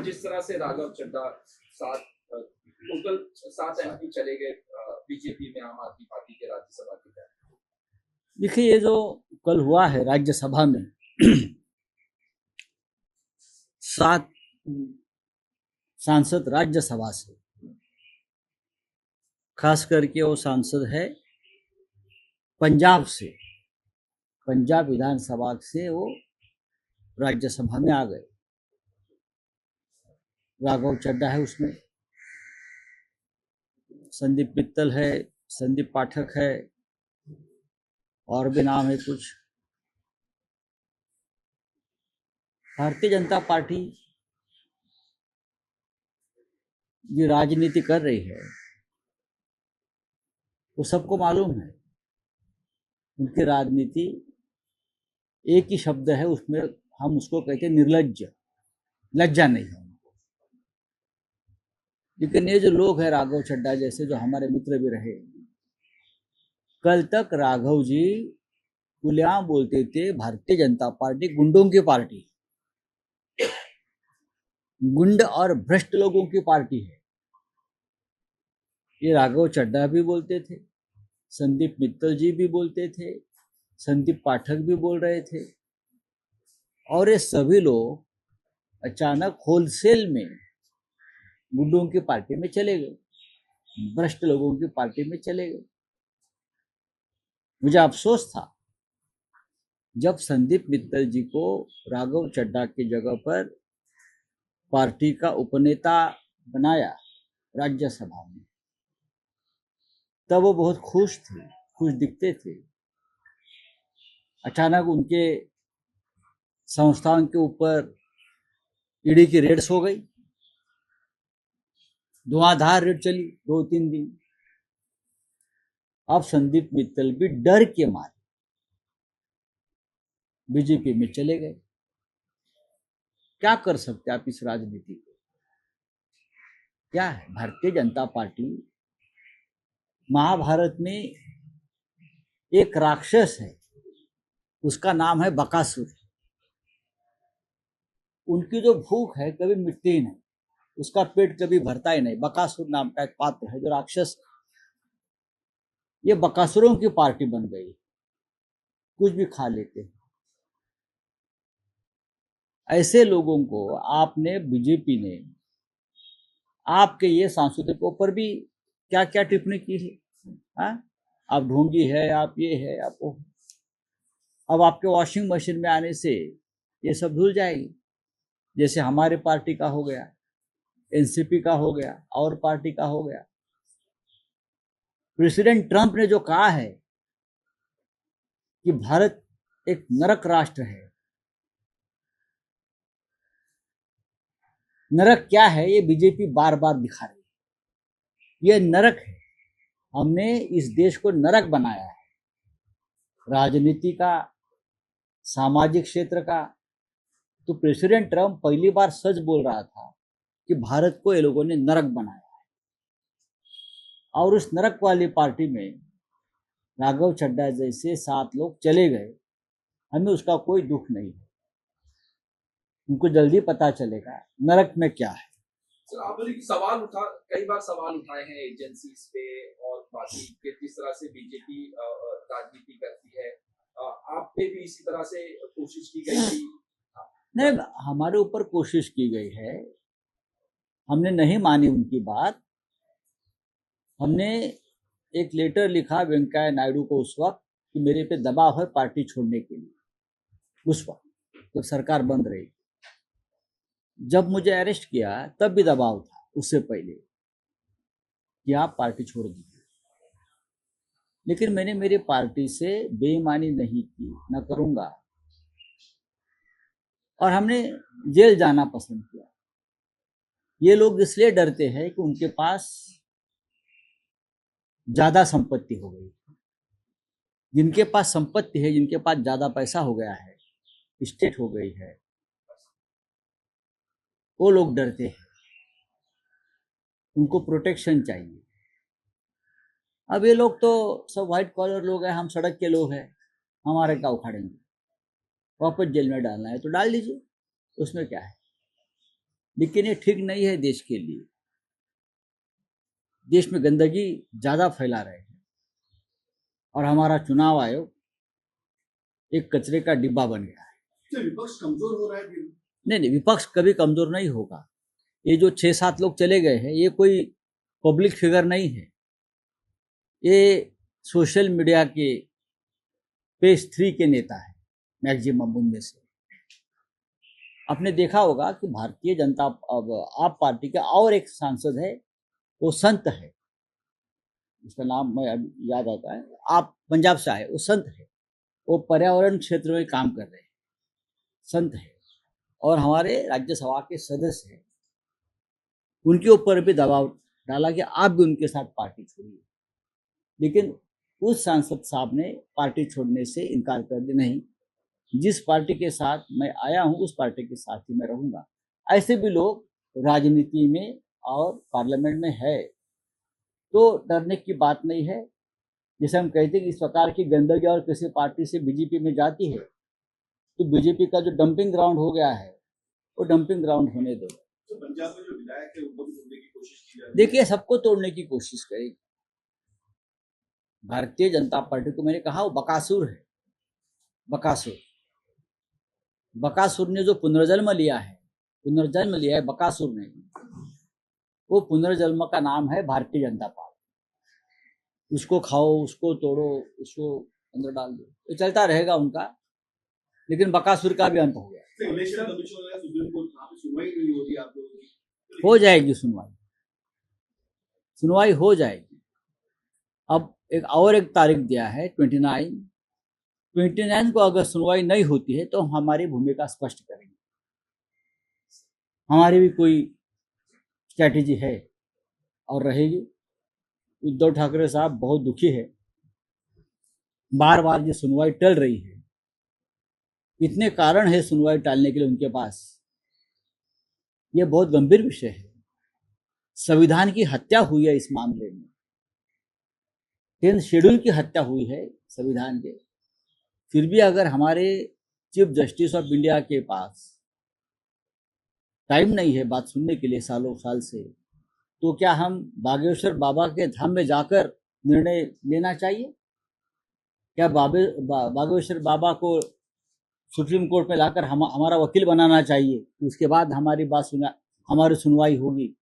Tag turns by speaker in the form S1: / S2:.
S1: जिस तरह से राघव चड्ढा सात टोटल 7 एमपी चले गए बीजेपी में आम आदमी पार्टी के राज्यसभा के तहत।
S2: देखिए, ये जो कल हुआ है राज्यसभा में 7 सांसद राज्यसभा से, खास करके वो सांसद है पंजाब से, पंजाब विधानसभा से वो राज्यसभा में आ गए। राघव चड्ढा है उसमें, संदीप मित्तल है, संदीप पाठक है, और भी नाम है कुछ। भारतीय जनता पार्टी जो राजनीति कर रही है वो सबको मालूम है। उनकी राजनीति एक ही शब्द है, उसमें हम उसको कहते हैं निर्लज्ज, लज्जा नहीं है उनको। लेकिन ये जो लोग हैं राघव चड्ढा जैसे, जो हमारे मित्र भी रहे, कल तक राघव जी खुलेआम बोलते थे भारतीय जनता पार्टी गुंडों की पार्टी, गुंड और भ्रष्ट लोगों की पार्टी है। ये राघव चड्ढा भी बोलते थे, संदीप मित्तल जी भी बोलते थे, संदीप पाठक भी बोल रहे थे, और ये सभी लोग अचानक होलसेल में गुंडों की पार्टी में चले गए, भ्रष्ट लोगों की पार्टी में चले गए। मुझे अफसोस था जब संदीप मित्तल जी को राघव चड्ढा की जगह पर पार्टी का उपनेता बनाया राज्यसभा में, तब वो बहुत खुश थे, खुश दिखते थे। अचानक उनके संस्थान के ऊपर ईडी की रेड्स हो गई, धुआंधार रेड चली 2-3 दिन। अब संदीप मित्तल भी डर के मारे बीजेपी में चले गए। क्या कर सकते आप इस राजनीति को? क्या है भारतीय जनता पार्टी? महाभारत में एक राक्षस है, उसका नाम है बकासुर। उनकी जो भूख है कभी मिटती ही नहीं, उसका पेट कभी भरता ही नहीं। बकासुर नाम का एक पात्र है जो राक्षस, ये बकासुरों की पार्टी बन गई, कुछ भी खा लेते हैं। ऐसे लोगों को आपने, बीजेपी ने आपके ये सांसदों के ऊपर भी क्या क्या टिप्पणी की है। हाँ, आप ढोंगी है, आप ये है, आप वो। अब आपके वॉशिंग मशीन में आने से ये सब धुल जाएगी, जैसे हमारे पार्टी का हो गया, एनसीपी का हो गया, और पार्टी का हो गया। प्रेसिडेंट ट्रंप ने जो कहा है कि भारत एक नरक राष्ट्र है, नरक क्या है ये बीजेपी बार बार दिखा रही है। ये नरक है, हमने इस देश को नरक बनाया है, राजनीति का, सामाजिक क्षेत्र का। तो प्रेसिडेंट ट्रंप पहली बार सच बोल रहा था कि भारत को ये लोगों ने नरक बनाया है। और उस नरक वाली पार्टी में राघव चड्ढा जैसे 7 लोग चले गए, हमें उसका कोई दुख नहीं है। उनको जल्दी पता चलेगा नरक में क्या है।
S1: सर, आपने कई बार सवाल उठाए हैं एजेंसीज पे और बाकी के, जिस तरह से बीजेपी राजनीति करती है, आप पे भी इसी तरह से कोशिश की गई थी?
S2: नहीं, हमारे ऊपर कोशिश की गई है, हमने नहीं मानी उनकी बात। हमने एक लेटर लिखा वेंकैया नायडू को उस वक्त कि मेरे पे दबाव है पार्टी छोड़ने के लिए, उस वक्त तो सरकार बंद रही। जब मुझे अरेस्ट किया तब भी दबाव था, उससे पहले, कि आप पार्टी छोड़ दीजिए। लेकिन मैंने मेरी पार्टी से बेईमानी नहीं की, न करूंगा। और हमने जेल जाना पसंद किया। ये लोग इसलिए डरते हैं कि उनके पास ज्यादा संपत्ति हो गई। जिनके पास संपत्ति है, जिनके पास ज्यादा पैसा हो गया है, स्टेट हो गई है, वो लोग डरते हैं, उनको प्रोटेक्शन चाहिए। अब ये लोग तो सब व्हाइट कॉलर लोग हैं, हम सड़क के लोग हैं, हमारे क्या उखाड़ेंगे। वापस जेल में डालना है तो डाल दीजिए, उसमें क्या है। लेकिन ये ठीक नहीं है देश के लिए। देश में गंदगी ज्यादा फैला रहे हैं और हमारा चुनाव आयोग एक कचरे का डिब्बा बन गया है।
S3: क्या विपक्ष कमजोर हो रहा है फिर?
S2: नहीं, विपक्ष कभी कमजोर नहीं होगा। ये जो 6-7 लोग चले गए हैं, ये कोई पब्लिक फिगर नहीं है। ये सोशल मीडिया के पेज 3 के नेता है मैक्सिमम उनमें से। आपने देखा होगा कि भारतीय जनता आप पार्टी का और एक सांसद है, वो संत है, उसका नाम मैं अभी याद आता है, आप पंजाब से आए, वो संत है, वो पर्यावरण क्षेत्र में काम कर रहे हैं, संत है, और हमारे राज्यसभा के सदस्य हैं। उनके ऊपर भी दबाव डाला कि आप भी उनके साथ पार्टी छोड़िए, लेकिन उस सांसद साहब ने पार्टी छोड़ने से इनकार कर दिया, नहीं, जिस पार्टी के साथ मैं आया हूं उस पार्टी के साथ ही मैं रहूंगा। ऐसे भी लोग राजनीति में और पार्लियामेंट में है, तो डरने की बात नहीं है। जैसे हम कहते हैं कि इस प्रकार की गंदगी और किसी पार्टी से बीजेपी में जाती है, तो बीजेपी का जो डंपिंग ग्राउंड हो गया है, वो डंपिंग ग्राउंड होने दो।
S3: तो पंजाब में जो विधायक है उनको भी तोड़ने की कोशिश की जा रही है।
S2: देखिए, सबको तोड़ने की कोशिश करेगी भारतीय जनता पार्टी को। मैंने कहा वो बकासुर है, बकासुर। बकासुर ने जो पुनर्जन्म लिया है बकासुर ने, वो पुनर्जन्म का नाम है भारतीय जनता पार्टी। उसको खाओ, उसको तोड़ो, उसको अंदर डाल दो, ये चलता रहेगा उनका, लेकिन बकासुर का भी अंत हो गया।
S3: तो इलेक्शन कमीशन है, सुप्रीम कोर्ट, वहाँ पे सुनवाई नहीं हो रही आप लोगों की?
S2: हो जाएगी सुनवाई हो जाएगी। अब एक तारीख दिया है 29 को अगर सुनवाई नहीं होती है तो हमारी भूमिका स्पष्ट करेंगे। हमारी भी कोई स्ट्रैटेजी है और रहेगी। उद्धव ठाकरे साहब बहुत दुखी है, बार बार ये सुनवाई टल रही है। इतने कारण है सुनवाई टालने के लिए उनके पास। ये बहुत गंभीर विषय है। संविधान की हत्या हुई है इस मामले में, 10th शेड्यूल की हत्या हुई है संविधान के। फिर भी अगर हमारे चीफ जस्टिस ऑफ इंडिया के पास टाइम नहीं है बात सुनने के लिए सालों साल से, तो क्या हम बागेश्वर बाबा के धाम में जाकर निर्णय लेना चाहिए? क्या बागेश्वर बाबा को सुप्रीम कोर्ट में लाकर हमारा वकील बनाना चाहिए? उसके बाद हमारी सुनवाई होगी?